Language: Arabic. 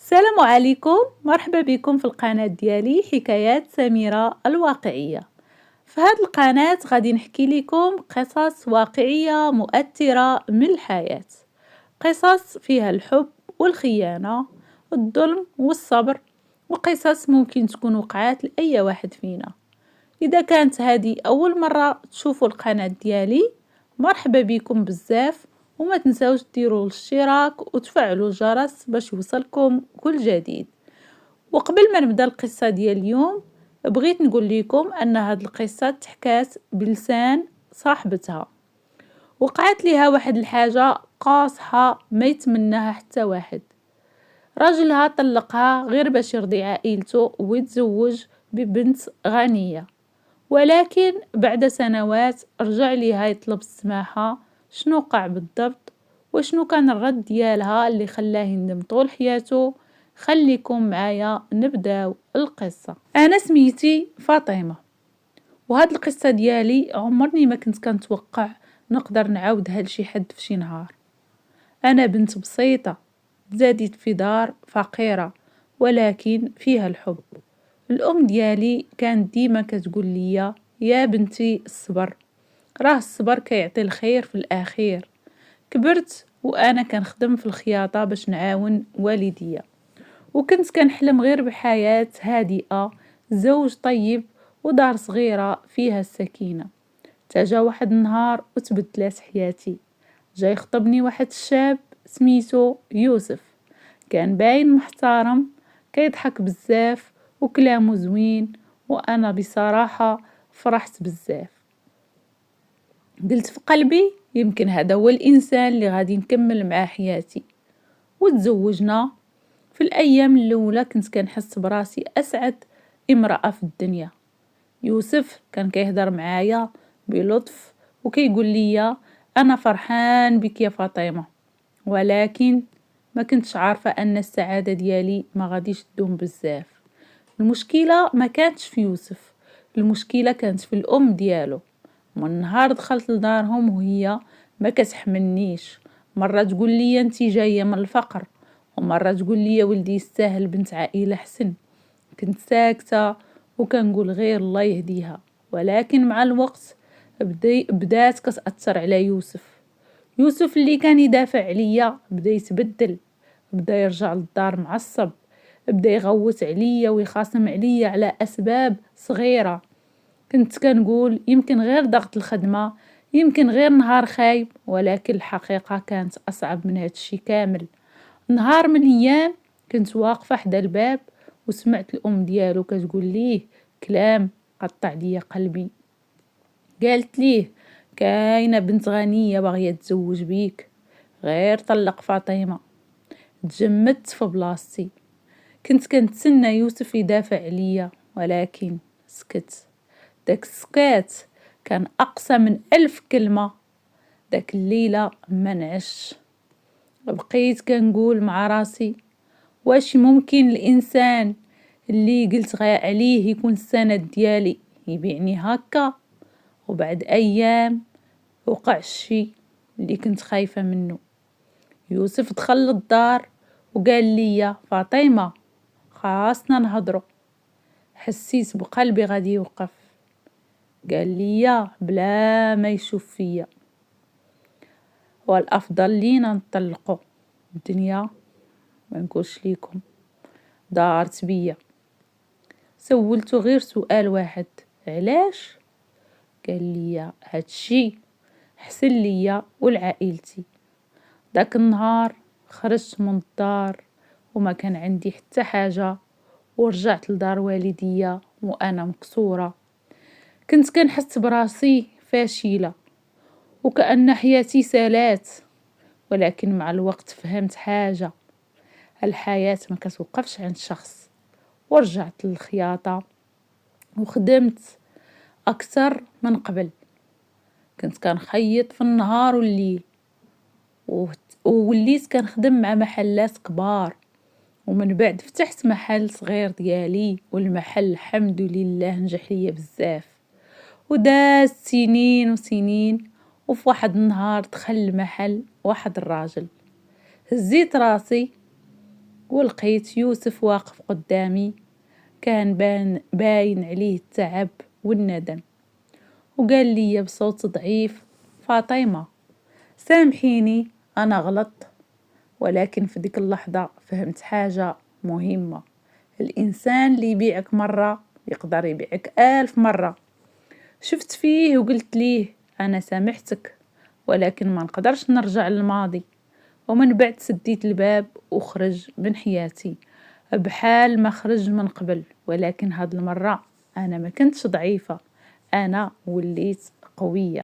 السلام عليكم، مرحبا بكم في القناة ديالي حكايات سميرة الواقعية. في هذه القناة غادي نحكي لكم قصص واقعية مؤثرة من الحياة، قصص فيها الحب والخيانة والظلم والصبر، وقصص ممكن تكون وقعات لأي واحد فينا. إذا كانت هذه أول مرة تشوفوا القناة ديالي، مرحبا بكم بزاف، وما تنساوش ديروا الاشتراك وتفعلوا الجرس باش يوصلكم كل جديد. وقبل ما نبدا القصة ديال اليوم، بغيت نقول لكم ان هاد القصة تحكات بلسان صاحبتها. وقعت ليها واحد الحاجة قاصحة ما يتمناها حتى واحد. راجلها طلقها غير باش يرضي عائلته ويتزوج ببنت غنية، ولكن بعد سنوات رجع ليها يطلب السماحة. شنو وقع بالضبط وشنو كان الرد ديالها اللي خلاه يندم طول حياته؟ خليكم معايا نبداو القصة. انا سميتي فاطمة، وهاد القصة ديالي عمرني ما كنت كنتوقع نقدر نعاودها لشي حد في شي نهار. انا بنت بسيطة تزاديت في دار فقيرة ولكن فيها الحب. الأم ديالي كانت ديما كتقول لي: يا بنتي الصبر، راه الصبر كيعطي الخير في الأخير. كبرت وأنا كنخدم في الخياطة باش نعاون والديا، وكنت كنحلم غير بحياة هادئة، زوج طيب، ودار صغيرة فيها السكينة. تاجا واحد النهار وتبدلات حياتي. جاي يخطبني واحد الشاب سميتو يوسف، كان باين محترم، كيضحك بزاف وكلامه زوين، وانا بصراحة فرحت بزاف. قلت في قلبي يمكن هذا هو الانسان اللي غادي نكمل معاه حياتي. وتزوجنا. في الايام الاولى كنت كنحس براسي اسعد امرأة في الدنيا. يوسف كان كيهضر معايا بلطف وكيقول لي: انا فرحان بك يا فاطمة، ولكن ما كنتش عارفة ان السعادة ديالي ما غاديش تدوم بزاف. المشكلة ما كانتش في يوسف، المشكلة كانت في الأم ديالو. من نهار دخلت لدارهم وهي ما كتحملنيش. مرة تقول لي: انتي جاية من الفقر، ومرة تقول لي: ولدي يستاهل بنت عائلة حسن. كنت ساكتة وكنقول غير الله يهديها. ولكن مع الوقت بدات كتأثر على يوسف اللي كان يدافع عليا بدا يتبدل، بدا يرجع للدار معصب، بدا يغوت عليا ويخاصم عليا على اسباب صغيره. كنت كنقول يمكن غير ضغط الخدمه، يمكن غير نهار خايب، ولكن الحقيقه كانت اصعب من هادشي كامل. نهار من الايام كنت واقفه حدا الباب وسمعت الام ديالو كتقول ليه كلام قطع ليا قلبي. قالت ليه: كاينه بنت غنيه باغيه تزوج بيك، غير طلق فاطمه. تجمدت في بلاصتي. كنت كنتسنى يوسف يدافع عليا ولكن سكت. داك السكات كان أقسى من 1000 كلمة. داك الليلة ما نعش، بقيت كنقول مع راسي: واش ممكن الإنسان اللي قلت عليه يكون السند ديالي يبيعني هكا؟ وبعد أيام وقع الشي اللي كنت خايفة منه. يوسف دخل للدار وقال لي: فاطمة، خاصنا نهضروا. حسيت بقلبي غادي يوقف. قال لي بلا ما يشوف فيا: والافضل لينا نطلقوا، الدنيا ما نقولش ليكم دارت بيا. سولته غير سؤال واحد: علاش؟ قال لي: هادشي حسن ليا ولعائلتي. داك النهار خرجت من الدار وما كان عندي حتى حاجة، ورجعت لدار والديا وأنا مكسورة. كنت كنحس براسي فاشلة وكأن حياتي سالات. ولكن مع الوقت فهمت حاجة: الحياة ما كتوقفش عند شخص. ورجعت للخياطة وخدمت أكثر من قبل. كنت كنخيط في النهار والليل، ووليت كنخدم مع محلات كبار. ومن بعد فتحت محل صغير ديالي، والمحل الحمد لله نجح ليا بزاف. وداز سنين وسنين، وفي واحد النهار دخل المحل واحد الراجل. هزيت راسي ولقيت يوسف واقف قدامي، كان باين عليه التعب والندم، وقال لي بصوت ضعيف: فاطمة، سامحيني أنا غلطت. ولكن في ديك اللحظة فهمت حاجة مهمة: الإنسان اللي يبيعك مرة يقدر يبيعك 1000 مرة. شفت فيه وقلت ليه: أنا سامحتك، ولكن ما نقدرش نرجع للماضي. ومن بعد سديت الباب وخرج من حياتي بحال ما خرج من قبل. ولكن هاد المرة أنا ما كنتش ضعيفة، أنا وليت قوية.